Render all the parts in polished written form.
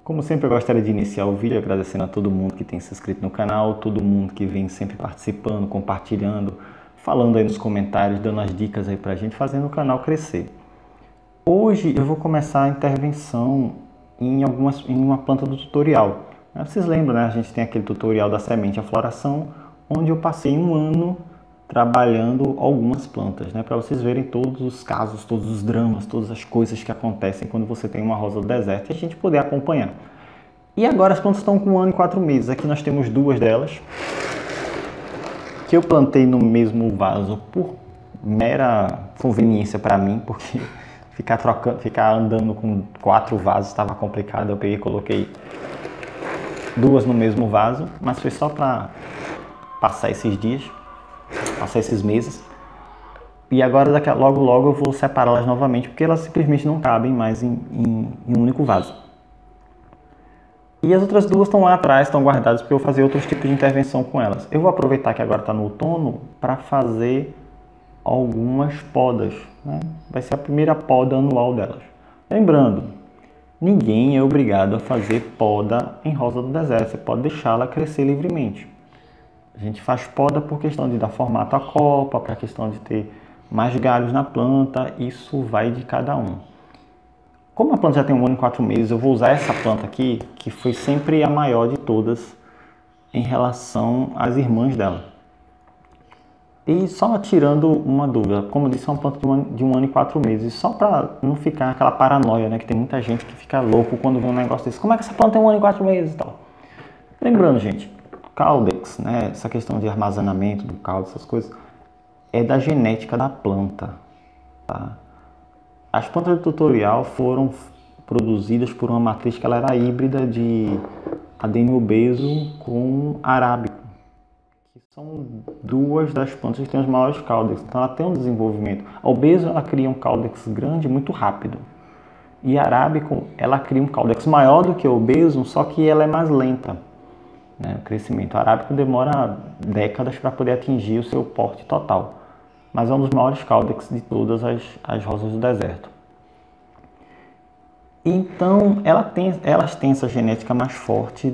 Como sempre, eu gostaria de iniciar o vídeo agradecendo a todo mundo que tem se inscrito no canal, todo mundo que vem sempre participando, compartilhando, falando aí nos comentários, dando as dicas aí pra gente, fazendo o canal crescer. Hoje eu vou começar a intervenção em uma planta do tutorial. Vocês lembram, né? A gente tem aquele tutorial da semente à floração, onde eu passei um ano trabalhando algumas plantas, né? Para vocês verem todos os casos, todos os dramas, todas as coisas que acontecem quando você tem uma rosa do deserto e a gente poder acompanhar. E agora as plantas estão com 1 ano e 4 meses. Aqui nós temos duas delas que eu plantei no mesmo vaso por mera conveniência para mim, porque ficar andando com 4 vasos estava complicado. Eu peguei e coloquei duas no mesmo vaso, mas foi só para passar esses dias, passar esses meses. E agora logo eu vou separá-las novamente, porque elas simplesmente não cabem mais em um único vaso. E as outras duas estão lá atrás, estão guardadas, porque eu vou fazer outros tipos de intervenção com elas. Eu vou aproveitar que agora está no outono para fazer algumas podas, né? Vai ser a primeira poda anual delas. Lembrando, ninguém é obrigado a fazer poda em rosa do deserto, você pode deixá-la crescer livremente. A gente faz poda por questão de dar formato à copa, para questão de ter mais galhos na planta, isso vai de cada um. Como a planta já tem 1 ano e 4 meses, eu vou usar essa planta aqui, que foi sempre a maior de todas em relação às irmãs dela. E só tirando uma dúvida, como eu disse, é uma planta de 1 ano e 4 meses, só para não ficar aquela paranoia, né? Que tem muita gente que fica louco quando vê um negócio desse. Como é que essa planta tem 1 ano e 4 meses e tal? Lembrando, gente, Caudex, né? Essa questão de armazenamento do caldo, essas coisas, é da genética da planta, tá? As plantas do tutorial foram produzidas por uma matriz que ela era híbrida de Adenio obeso com arábico, que são duas das plantas que têm os maiores caudex, então ela tem um desenvolvimento. A obeso ela cria um caudex grande muito rápido, e a arábico ela cria um caudex maior do que o obeso, só que ela é mais lenta, né, o crescimento. O arábico demora décadas para poder atingir o seu porte total, mas é um dos maiores caudex de todas as rosas do deserto. Então, elas têm essa genética mais forte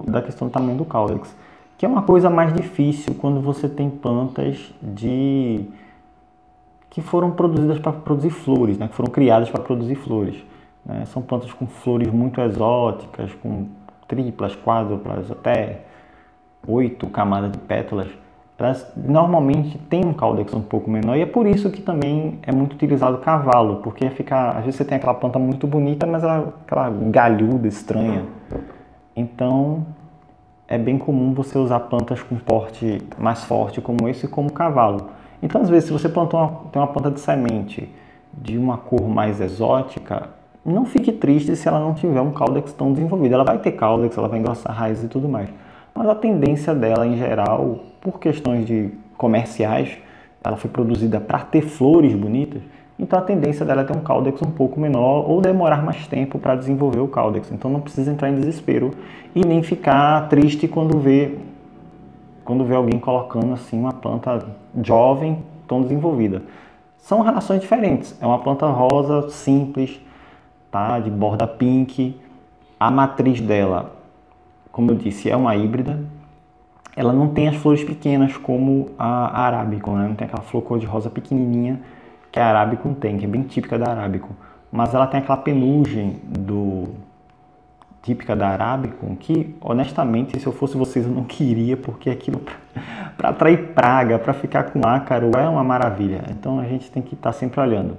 da questão do tamanho do caudex, que é uma coisa mais difícil quando você tem plantas que foram produzidas para produzir flores, né, que foram criadas para produzir flores, né. São plantas com flores muito exóticas, com triplas, quádruplas, até 8 camadas de pétalas. Elas normalmente têm um caudex um pouco menor, e é por isso que também é muito utilizado cavalo, porque às vezes você tem aquela planta muito bonita, mas ela é aquela galhuda estranha. Então é bem comum você usar plantas com porte mais forte como esse como cavalo. Então às vezes se você tem uma planta de semente de uma cor mais exótica, não fique triste se ela não tiver um caudex tão desenvolvido. Ela vai ter caudex, ela vai engrossar raízes e tudo mais. Mas a tendência dela, em geral, por questões comerciais, ela foi produzida para ter flores bonitas, então a tendência dela é ter um caudex um pouco menor ou demorar mais tempo para desenvolver o caudex. Então não precisa entrar em desespero e nem ficar triste quando vê alguém colocando assim uma planta jovem, tão desenvolvida. São relações diferentes. É uma planta rosa, simples, tá? De borda pink. A matriz dela, como eu disse, é uma híbrida. Ela não tem as flores pequenas como a arábico, né? Não tem aquela flor cor-de-rosa pequenininha que a arábico tem, que é bem típica da arábico. Mas ela tem aquela penugem típica da arábico, que honestamente, se eu fosse vocês, eu não queria, porque aquilo para atrair praga, para ficar com ácaro, é uma maravilha. Então a gente tem que estar sempre olhando.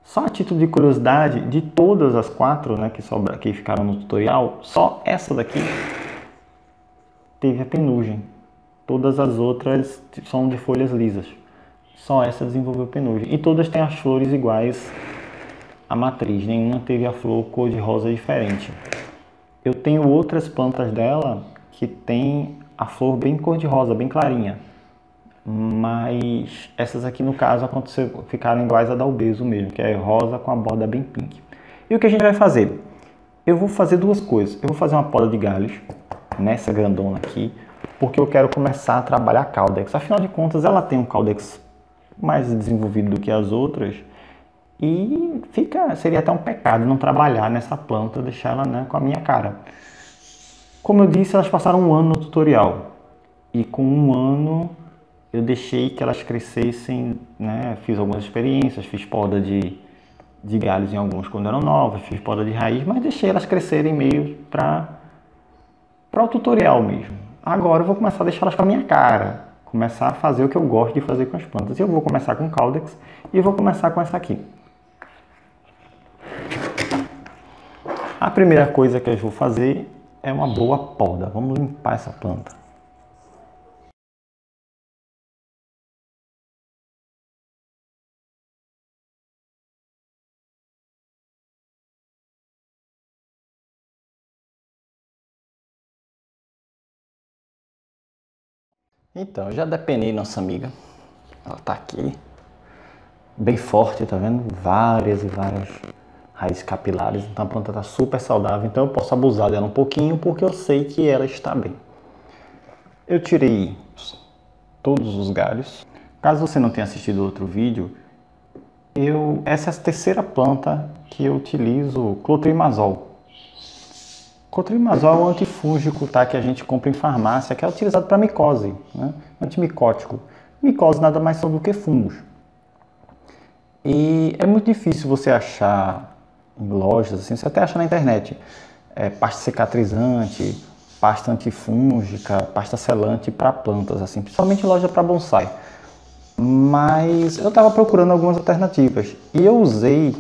Só a título de curiosidade, de todas as 4, né, que ficaram no tutorial, só essa daqui teve a penugem. Todas as outras são de folhas lisas. Só essa desenvolveu penugem. E todas têm as flores iguais à matriz. Nenhuma teve a flor cor-de-rosa diferente. Eu tenho outras plantas dela que tem a flor bem cor-de-rosa, bem clarinha. Mas essas aqui, no caso, ficaram iguais a da obeso mesmo, que é rosa com a borda bem pink. E o que a gente vai fazer? Eu vou fazer duas coisas. Eu vou fazer uma poda de galhos nessa grandona aqui, porque eu quero começar a trabalhar caudex. Afinal de contas, ela tem um caudex mais desenvolvido do que as outras, e seria até um pecado não trabalhar nessa planta, deixar ela, né, com a minha cara. Como eu disse, elas passaram um ano no tutorial e com um ano eu deixei que elas crescessem, né, fiz algumas experiências, fiz poda de galhos em alguns quando eram novas, fiz poda de raiz, mas deixei elas crescerem meio para o tutorial mesmo. Agora eu vou começar a deixar elas com a minha cara, começar a fazer o que eu gosto de fazer com as plantas. Eu vou começar com Caudex e eu vou começar com essa aqui. A primeira coisa que eu vou fazer é uma boa poda. Vamos limpar essa planta. Então, eu já depenei nossa amiga. Ela tá aqui, bem forte, tá vendo? Várias e várias raízes capilares. Então a planta tá super saudável. Então eu posso abusar dela um pouquinho porque eu sei que ela está bem. Eu tirei todos os galhos. Caso você não tenha assistido outro vídeo, essa é a terceira planta que eu utilizo clotrimazol. Clotrimazol é um antifúngico, tá, que a gente compra em farmácia, que é utilizado para micose, né? Antimicótico. Micose nada mais são do que fungos. E é muito difícil você achar em lojas, assim, você até acha na internet, pasta cicatrizante, pasta antifúngica, pasta selante para plantas, assim, principalmente em loja para bonsai. Mas eu estava procurando algumas alternativas e eu usei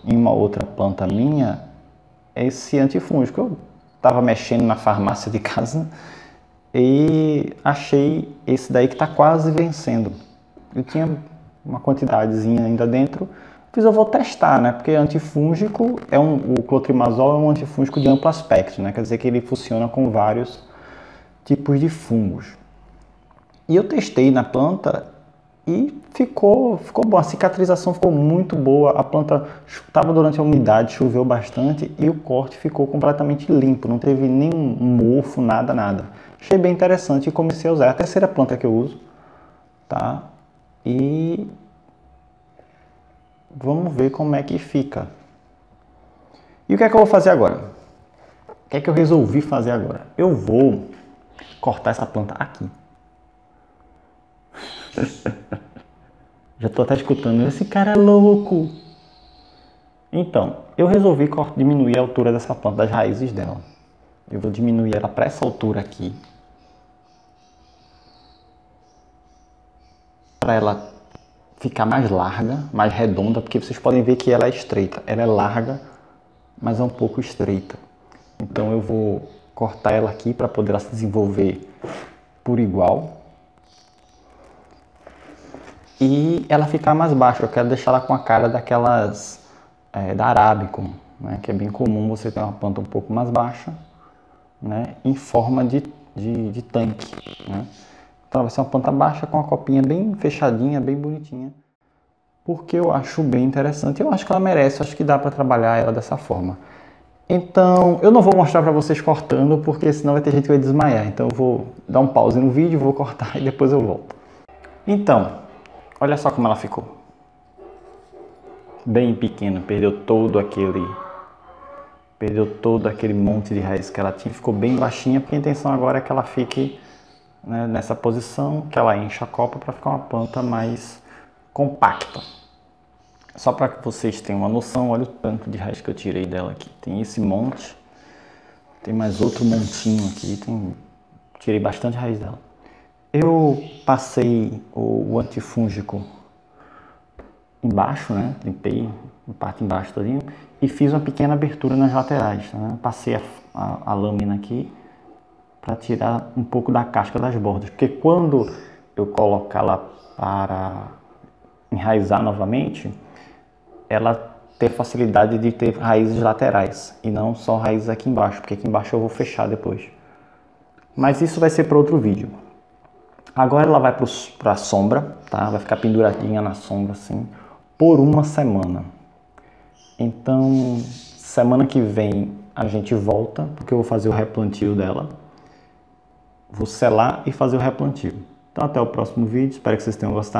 em uma outra planta minha esse antifúngico. Eu estava mexendo na farmácia de casa e achei esse daí que está quase vencendo. Eu tinha uma quantidadezinha ainda dentro, eu vou testar, né? Porque antifúngico o clotrimazol é um antifúngico de amplo aspecto, né? Quer dizer que ele funciona com vários tipos de fungos. E eu testei na planta e ficou bom, a cicatrização ficou muito boa, a planta estava durante a umidade, choveu bastante e o corte ficou completamente limpo, não teve nenhum mofo, nada. Achei bem interessante e comecei a usar. É a terceira planta que eu uso, tá? E vamos ver como é que fica. E o que é que eu vou fazer agora? O que é que eu resolvi fazer agora? Eu vou cortar essa planta aqui. Já tô até escutando, esse cara é louco. Então, eu resolvi diminuir a altura dessa planta, das raízes dela. Eu vou diminuir ela para essa altura aqui. Para ela ficar mais larga, mais redonda, porque vocês podem ver que ela é estreita. Ela é larga, mas é um pouco estreita. Então eu vou cortar ela aqui para poder ela se desenvolver por igual. E ela ficar mais baixa, eu quero deixar ela com a cara daquelas da Arabicum, né? Que é bem comum você ter uma planta um pouco mais baixa, né? Em forma de tanque, né? Então vai ser uma planta baixa com a copinha bem fechadinha, bem bonitinha, porque eu acho bem interessante, eu acho que ela merece, eu acho que dá para trabalhar ela dessa forma. Então eu não vou mostrar para vocês cortando, porque senão vai ter gente que vai desmaiar, então eu vou dar um pause no vídeo, vou cortar e depois eu volto. Então, olha só como ela ficou. Bem pequena, perdeu todo aquele monte de raiz que ela tinha, ficou bem baixinha, porque a intenção agora é que ela fique, né, nessa posição, que ela encha a copa para ficar uma planta mais compacta. Só para que vocês tenham uma noção, olha o tanto de raiz que eu tirei dela aqui. Tem esse monte, tem mais outro montinho aqui, tirei bastante raiz dela. Eu passei o antifúngico embaixo, né? Limpei a parte embaixo todinho e fiz uma pequena abertura nas laterais, né? Passei a lâmina aqui para tirar um pouco da casca das bordas, porque quando eu colocá-la para enraizar novamente, ela tem facilidade de ter raízes laterais e não só raízes aqui embaixo, porque aqui embaixo eu vou fechar depois. Mas isso vai ser para outro vídeo. Agora ela vai para a sombra, tá? Vai ficar penduradinha na sombra assim, por uma semana. Então, semana que vem a gente volta, porque eu vou fazer o replantio dela. Vou selar e fazer o replantio. Então até o próximo vídeo, espero que vocês tenham gostado.